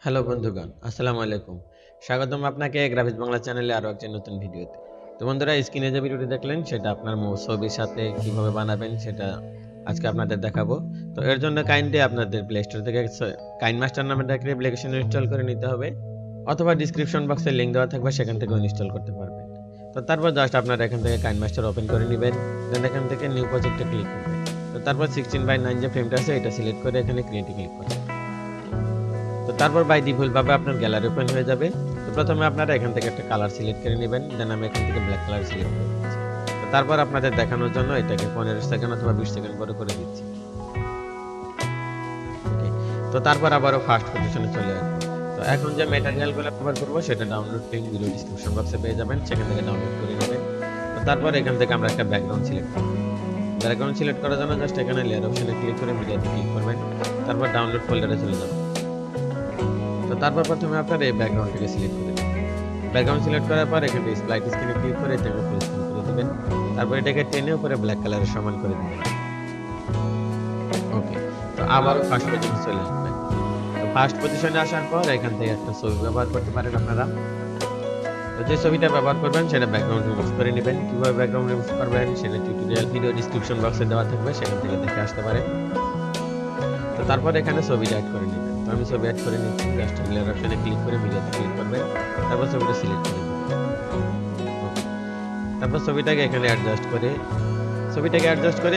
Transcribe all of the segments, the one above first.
Hello বন্ধুগণ, আসসালামু আলাইকুম। স্বাগতম আপনাকে গ্রাফিক্স বাংলা চ্যানেলে আরো একটি নতুন ভিডিওতে। তো বন্ধুরা, স্ক্রিনে যে ভিডিওটি দেখলেন সেটা আপনার ছবির সাথে কিভাবে বানাবেন সেটা আজকে আপনাদের দেখাবো। তো এর জন্য কাইন্ডলি আপনাদের প্লে স্টোর থেকে কাইনমাস্টার নামের একটা অ্যাপ্লিকেশন ইনস্টল করে নিতে হবে, অথবা ডিসক্রিপশন বক্সে লিংক দেওয়া থাকবে, সেখান থেকেও ইনস্টল করতে পারবেন। তো তারপর জাস্ট আপনারা এখান থেকে কাইনমাস্টার ওপেন করে নেবেন, দেন এখান থেকে নিউ প্রজেক্টে ক্লিক করবেন। তো তারপর 16:9 যে ফ্রেমটা আছে এটা সিলেক্ট করে এখানে ক্রিয়েটে ক্লিক করবেন। তো তারপর বাই ডিফল্ট ভাবে আপনার গ্যালারি ওপেন হয়ে যাবে। তো প্রথমে আপনারা এখান থেকে একটা কালার সিলেক্ট করে নেবেন, দেন আমি এখান থেকে ব্ল্যাক কালার সিলেক্ট করে দিচ্ছি। তো তারপর আপনাদের দেখানোর জন্য এটাকে 15 সেকেন্ড অথবা 20 সেকেন্ড বড় করে দিচ্ছি। ওকে, তো তারপর আবারও ফার্স্ট পজিশনে চলে আসবো। তো এখন যে ম্যাটেরিয়ালগুলো ব্যবহার করব সেটা ডাউনলোড লিংক ভিডিও ডেসক্রিপশন বক্সে পেয়ে যাবেন, সেখান থেকে ডাউনলোড করে নেবেন। তো তারপর এখান থেকে আমরা একটা ব্যাকগ্রাউন্ড সিলেক্ট করব। ব্যাকগ্রাউন্ড সিলেক্ট করার জন্য জাস্ট এখানে লেয়ার অপশনে ক্লিক করে মিডিয়াতে ক্লিক করবেন, তারপর ডাউনলোড ফোল্ডারে চলে যাবেন। তো তারপর প্রথমে আপনার এই ব্যাকগ্রাউন্ডটাকে সিলেক্ট করে দিবেন। ব্যাকগ্রাউন্ড সিলেক্ট করার পর এখানে স্প্লাইট স্ক্রিনে ক্লিক করে এটাকে ফুল স্ক্রিন করে দিবেন। তারপর এটাকে টেনে উপরে ব্ল্যাক কালারের সমান করে দিবেন। ওকে, তো আবার ফার্স্ট পজিশনে চলে আসবেন। তো ফার্স্ট পজিশনে আসার পর এখান থেকে একটা ছবি ব্যবহার করতে পারেন আপনারা। তো যে ছবিটা ব্যবহার করবেন সেটা ব্যাকগ্রাউন্ড রিমুভ করে নেবেন। কিভাবে ব্যাকগ্রাউন্ড রিমুভ করবেন সেটা টিউটোরিয়াল ভিডিও ডেসক্রিপশন বক্সে দেওয়া থাকবে, সেখান থেকে দেখে আসতে পারেন। তো তারপর এখানে ছবিটা অ্যাড করে নেবেন। তো আমি ছবি অ্যাড করে নিচ্ছি, জাস্ট লেয়ার অপশনে ক্লিক করে মিডিয়াতে ক্লিক করবেন, তারপর ছবিটা সিলেক্ট করে দিবেন। তারপর ছবিটাকে এখানে অ্যাডজাস্ট করে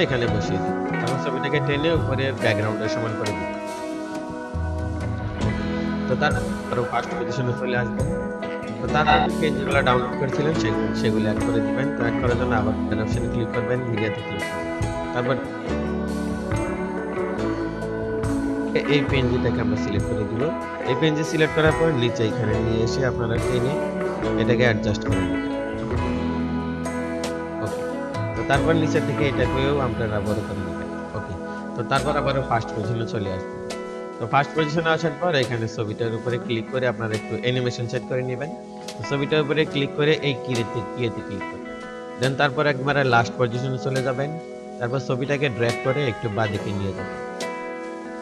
এখানে বসিয়ে দিন। তারপর ছবিটাকে টেনে উপরে ব্যাকগ্রাউন্ডের সমান করে দিন। তো তারপর ফার্স্ট পজিশনে চলে আসবেন। তো তারপর যেগুলো ডাউনলোড করেছিলেন সেগুলো অ্যাড করে দিবেন। তো অ্যাড করার জন্য আবার অপশনে ক্লিক করবেন, মিডিয়াতে ক্লিক করবেন। তারপর এই পেনজিটাকে আমরা সিলেক্ট করে দিব। এই পেনজি সিলেক্ট করার পর নিচে এখানে নিয়ে এসে আপনারা টেনে এটাকে অ্যাডজাস্ট করে নেবেন। ওকে, তো তারপর নিচে থেকে এটাকেও আপনারা বড় করে নেবেন। ওকে, তো তারপর আবারও ফার্স্ট পজিশনে চলে আসবেন। তো ফার্স্ট পজিশনে আসার পর এখানে ছবিটার উপরে ক্লিক করে আপনারা একটু অ্যানিমেশন সেট করে নেবেন। তো ছবিটার উপরে ক্লিক করে এই কিতে ক্লিক করবেন। দেন তারপর একবারে লাস্ট পজিশনে চলে যাবেন। তারপর ছবিটাকে ড্র্যাগ করে একটু বাঁদিকে নিয়ে যাবেন।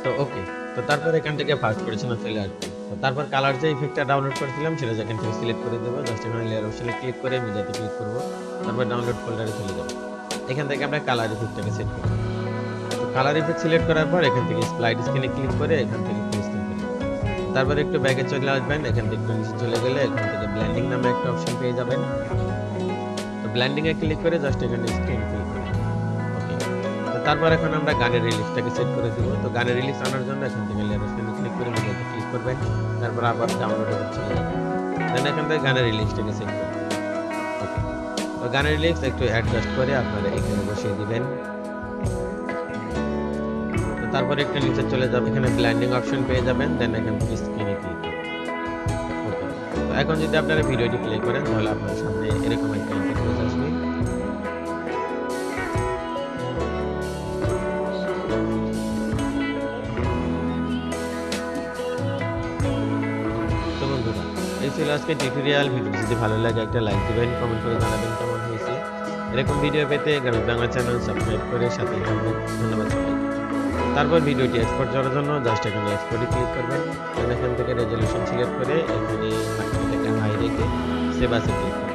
তো ওকে, তো তারপর এখান থেকে ফার্স্ট পজিশনে চলে আসবে। তো তারপর কালার যে ইফেক্টটা ডাউনলোড করেছিলাম সেটা এখান থেকে সিলেক্ট করে দেব। জাস্ট এখানে লেয়ার অপশনে ক্লিক করে মিডিয়াতে ক্লিক করব, তারপর ডাউনলোড ফোল্ডারে চলে যাব। এখান থেকে আমরা কালার ইফেক্টটাকে সেট করব। তো কালার ইফেক্ট সিলেক্ট করার পর এখান থেকে স্প্লাইট স্ক্রিনে ক্লিক করে এখান থেকে ফুল স্ক্রিন করে দেব। তারপর একটু ব্যাকে চলে আসবেন। এখান থেকে একটু নিচে চলে গেলে এখান থেকে ব্লেন্ডিং নামে একটা অপশন পেয়ে যাবেন। তো ব্লেন্ডিং এ ক্লিক করে জাস্ট এখানে স্ক্রিন ক্লিক করে দেব। ওকে, তারপর এখন আমরা গানের রিলিফটাকে সেট করে দিব। তো গানের রিলিজ আনার জন্য এখান থেকে লেয়ার অপশনে ক্লিক করে মিডিয়াতে ক্লিক করবেন, তারপর আবার ডাউনলোডে চলে যাবেন। দেন এখান থেকে গানের রিলিজটাকে সেট করবেন। ওকে, তো গানের রিলিজ একটু অ্যাডজাস্ট করে আপনারা এখানে বসিয়ে দিবেন। তো তারপর একটু নিচে চলে যাবেন, এখানে ব্লেন্ডিং অপশন পেয়ে যাবেন, দেন এখান থেকে স্ক্রিনে ক্লিক করবেন। ওকে, তো এখন যদি আপনারা ভিডিওটি প্লে করেন তাহলে আপনার সামনে এরকম একটা ইন্টারফেস আসবে। তো বন্ধুরা, এই ছিল আজকে টিউটোরিয়াল। ভিডিও যদি ভালো লাগে একটা লাইক দিবেন, কমেন্ট করে জানাবেন কেমন হয়েছে। এরকম ভিডিও পেতে গ্রাফিক্স বাংলা চ্যানেল সাবস্ক্রাইব করে সাথে থাকবেন। ধন্যবাদ সবাই। তারপর ভিডিওটি এক্সপোর্ট করার জন্য জাস্ট এখানে এক্সপোর্টে ক্লিক করবেন। এখান থেকে রেজলিউশন সিলেক্ট করে এখানে হাই রেখে সেভ আসে ক্লিক করবেন।